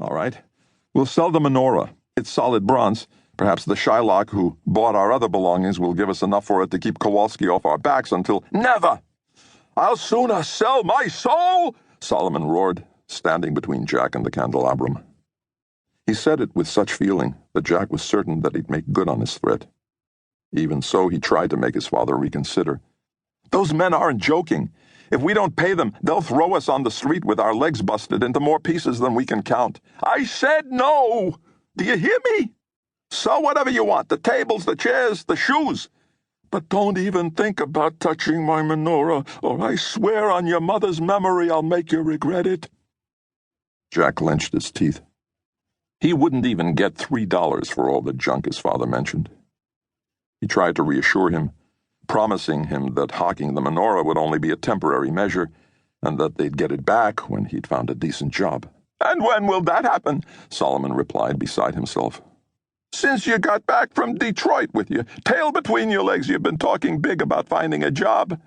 All right. We'll sell the menorah. It's solid bronze. Perhaps the Shylock who bought our other belongings will give us enough for it to keep Kowalski off our backs until— Never! I'll sooner sell my soul! Solomon roared, standing between Jack and the candelabrum. He said it with such feeling that Jack was certain that he'd make good on his threat. Even so, he tried to make his father reconsider. Those men aren't joking. If we don't pay them, they'll throw us on the street with our legs busted into more pieces than we can count. I said no! Do you hear me? Sell whatever you want, the tables, the chairs, the shoes. But don't even think about touching my menorah, or I swear on your mother's memory I'll make you regret it. Jack clenched his teeth. He wouldn't even get $3 for all the junk his father mentioned. He tried to reassure him, promising him that hawking the menorah would only be a temporary measure, and that they'd get it back when he'd found a decent job. And when will that happen? Solomon replied, beside himself. Since you got back from Detroit with your tail between your legs, you've been talking big about finding a job.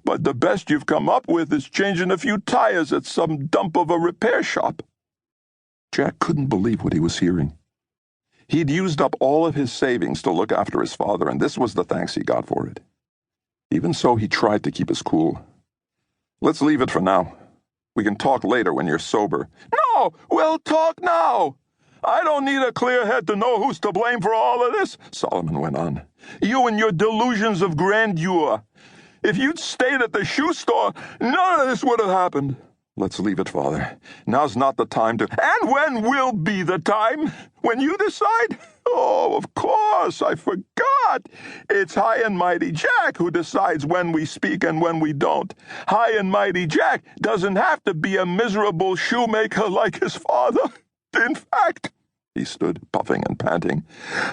But the best you've come up with is changing a few tires at some dump of a repair shop. Jack couldn't believe what he was hearing. He'd used up all of his savings to look after his father, and this was the thanks he got for it. Even so, he tried to keep his cool. Let's leave it for now. We can talk later when you're sober. No, we'll talk now. I don't need a clear head to know who's to blame for all of this, Solomon went on. You and your delusions of grandeur. If you'd stayed at the shoe store, none of this would have happened. Let's leave it, Father. Now's not the time to— And when will be the time? When you decide? Oh, of course, I forgot. It's High and Mighty Jack who decides when we speak and when we don't. High and Mighty Jack doesn't have to be a miserable shoemaker like his father. In fact, he stood, puffing and panting,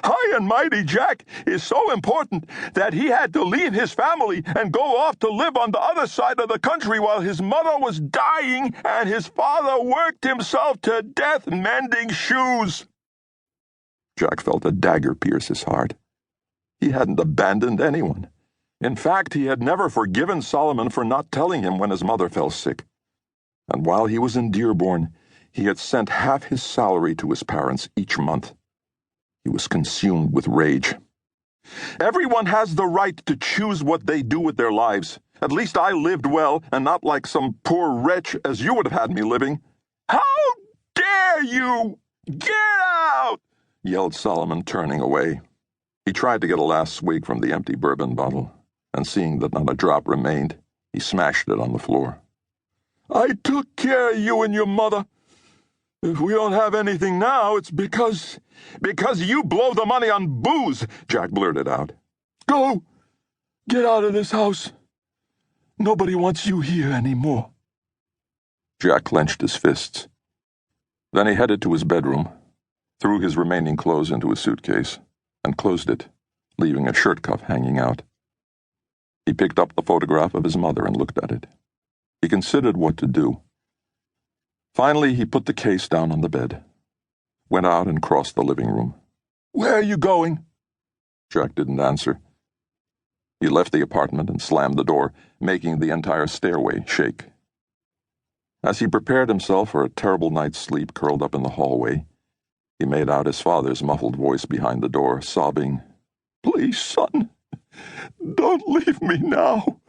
High and Mighty Jack is so important that he had to leave his family and go off to live on the other side of the country while his mother was dying and his father worked himself to death mending shoes. Jack felt a dagger pierce his heart. He hadn't abandoned anyone. In fact, he had never forgiven Solomon for not telling him when his mother fell sick. And while he was in Dearborn, he had sent half his salary to his parents each month. He was consumed with rage. Everyone has the right to choose what they do with their lives. At least I lived well, and not like some poor wretch as you would have had me living. How dare you! Get out! Yelled Solomon, turning away. He tried to get a last swig from the empty bourbon bottle, and seeing that not a drop remained, he smashed it on the floor. I took care of you and your mother. If we don't have anything now, it's because you blow the money on booze, Jack blurted out. Go! Get out of this house. Nobody wants you here anymore. Jack clenched his fists. Then he headed to his bedroom, threw his remaining clothes into his suitcase, and closed it, leaving a shirt cuff hanging out. He picked up the photograph of his mother and looked at it. He considered what to do. Finally, he put the case down on the bed, went out and crossed the living room. Where are you going? Jack didn't answer. He left the apartment and slammed the door, making the entire stairway shake. As he prepared himself for a terrible night's sleep curled up in the hallway, he made out his father's muffled voice behind the door, sobbing, Please, son, don't leave me now.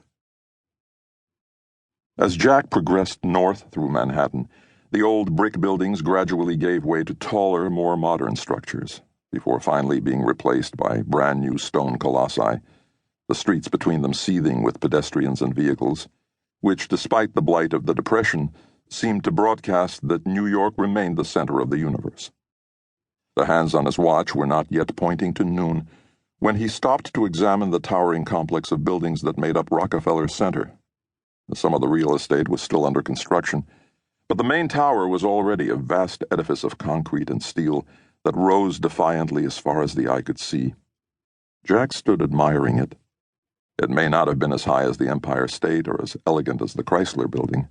As Jack progressed north through Manhattan, the old brick buildings gradually gave way to taller, more modern structures, before finally being replaced by brand-new stone colossi, the streets between them seething with pedestrians and vehicles, which, despite the blight of the Depression, seemed to broadcast that New York remained the center of the universe. The hands on his watch were not yet pointing to noon when he stopped to examine the towering complex of buildings that made up Rockefeller Center. Some of the real estate was still under construction, but the main tower was already a vast edifice of concrete and steel that rose defiantly as far as the eye could see. Jack stood admiring it. It may not have been as high as the Empire State or as elegant as the Chrysler Building,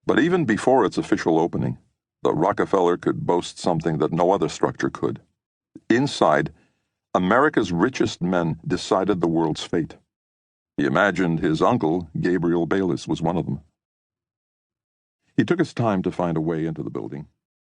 but even before its official opening, the Rockefeller could boast something that no other structure could. Inside, America's richest men decided the world's fate. He imagined his uncle, Gabriel Beilis, was one of them. He took his time to find a way into the building.